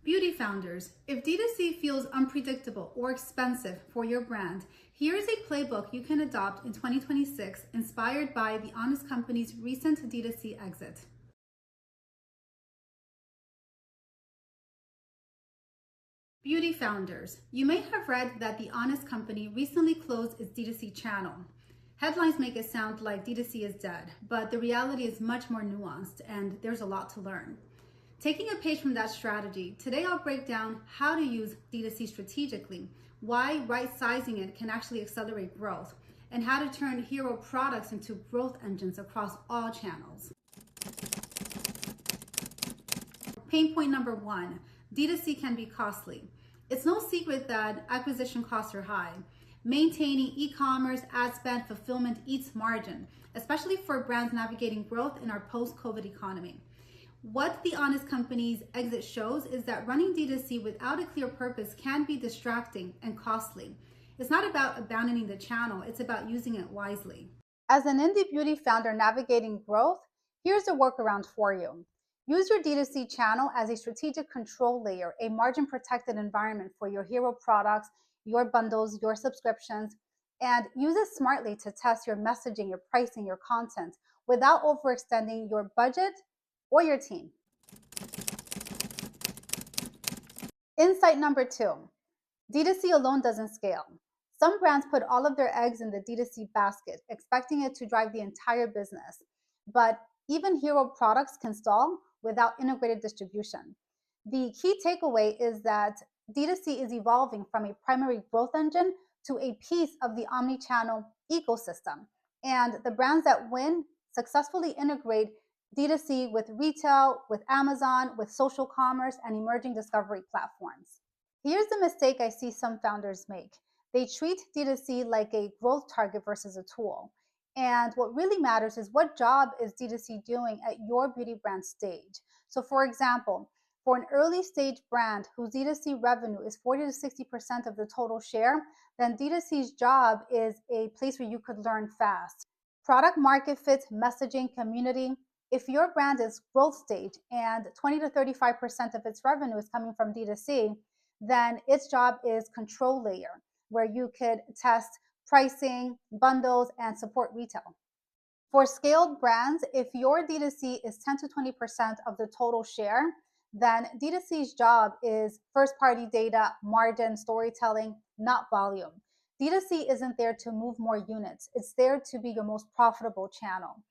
Beauty founders, if D2C feels unpredictable or expensive for your brand, here is a playbook you can adopt in 2026 inspired by The Honest Company's recent D2C exit. Beauty founders, you may have read that The Honest Company recently closed its D2C channel. Headlines make it sound like D2C is dead, but the reality is much more nuanced and there's a lot to learn. Taking a page from that strategy, today I'll break down how to use D2C strategically, why right-sizing it can actually accelerate growth, and how to turn hero products into growth engines across all channels. Pain point number one, D2C can be costly. It's no secret that acquisition costs are high. Maintaining e-commerce, ad spend, fulfillment eats margin, especially for brands navigating growth in our post-COVID economy. What The Honest Company's exit shows is that running D2C without a clear purpose can be distracting and costly. It's not about abandoning the channel, it's about using it wisely. As an indie beauty founder navigating growth, here's a workaround for you. Use your D2C channel as a strategic control layer, a margin-protected environment for your hero products, your bundles, your subscriptions, and use it smartly to test your messaging, your pricing, your content without overextending your budget or your team. Insight number two, D2C alone doesn't scale. Some brands put all of their eggs in the D2C basket, expecting it to drive the entire business. But even hero products can stall without integrated distribution. The key takeaway is that D2C is evolving from a primary growth engine to a piece of the omnichannel ecosystem. And the brands that win successfully integrate D2C with retail, with Amazon, with social commerce, and emerging discovery platforms. Here's the mistake I see some founders make. They treat D2C like a growth target versus a tool. And what really matters is what job is D2C doing at your beauty brand stage. So for example, for an early stage brand whose D2C revenue is 40 to 60% of the total share, then D2C's job is a place where you could learn fast. Product market fit, messaging, community. If your brand is growth stage and 20 to 35% of its revenue is coming from D2C, then its job is control layer, where you could test pricing, bundles, and support retail. For scaled brands, if your D2C is 10 to 20% of the total share, then D2C's job is first-party data, margin, storytelling, not volume. D2C isn't there to move more units. It's there to be your most profitable channel.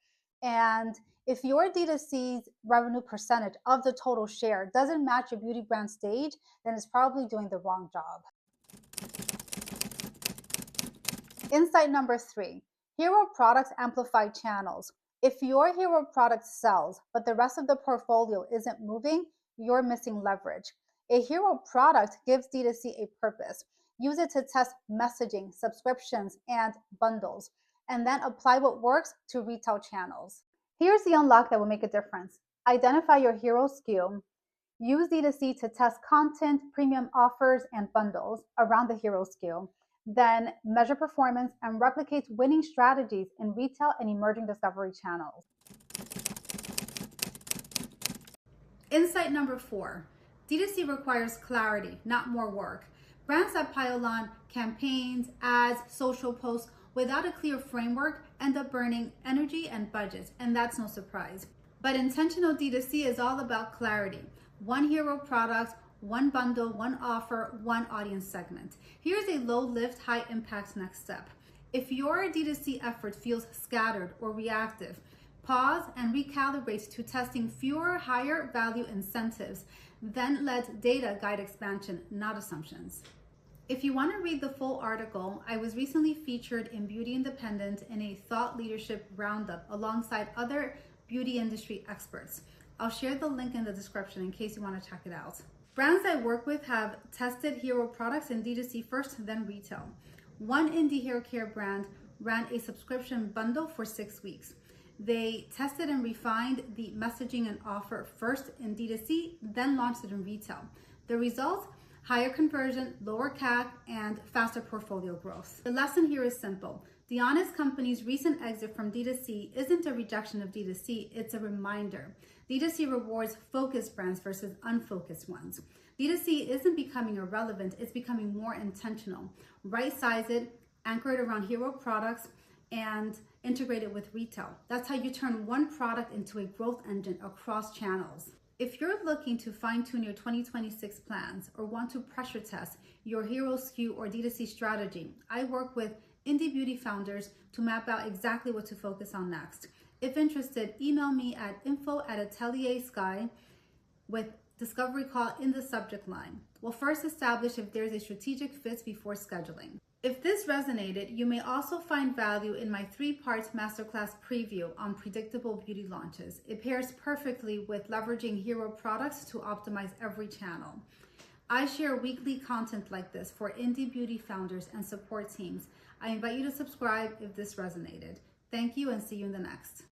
And if your D2C's revenue percentage of the total share doesn't match your beauty brand stage, then it's probably doing the wrong job. Insight number three, hero products amplify channels. If your hero product sells, but the rest of the portfolio isn't moving, you're missing leverage. A hero product gives D2C a purpose. Use it to test messaging, subscriptions, and bundles, and then apply what works to retail channels. Here's the unlock that will make a difference. Identify your hero SKU. Use D2C to test content, premium offers, and bundles around the hero SKU. Then measure performance and replicate winning strategies in retail and emerging discovery channels. Insight number four, D2C requires clarity, not more work. Brands that pile on campaigns, ads, social posts without a clear framework end up burning energy and budget, and that's no surprise. But intentional D2C is all about clarity. One hero product, one bundle, one offer, one audience segment. Here's a low lift, high impact next step. If your D2C effort feels scattered or reactive, pause and recalibrate to testing fewer, higher value incentives. Then let data guide expansion, not assumptions. If you want to read the full article, I was recently featured in Beauty Independent in a thought leadership roundup alongside other beauty industry experts. I'll share the link in the description in case you want to check it out. Brands I work with have tested hero products in D2C first, then retail. One indie hair care brand ran a subscription bundle for 6 weeks. They tested and refined the messaging and offer first in D2C, then launched it in retail. The result? Higher conversion, lower CAC, and faster portfolio growth. The lesson here is simple. The Honest Company's recent exit from D2C isn't a rejection of D2C, it's a reminder. D2C rewards focused brands versus unfocused ones. D2C isn't becoming irrelevant, it's becoming more intentional. Right-size it, anchor it around hero products, and integrate it with retail. That's how you turn one product into a growth engine across channels. If you're looking to fine-tune your 2026 plans or want to pressure test your hero SKU or D2C strategy, I work with indie beauty founders to map out exactly what to focus on next. If interested, email me at info@AtelierSky with discovery call in the subject line. We'll first establish if there's a strategic fit before scheduling. If this resonated, you may also find value in my 3-part masterclass preview on predictable beauty launches. It pairs perfectly with leveraging hero products to optimize every channel. I share weekly content like this for indie beauty founders and support teams. I invite you to subscribe if this resonated. Thank you and see you in the next.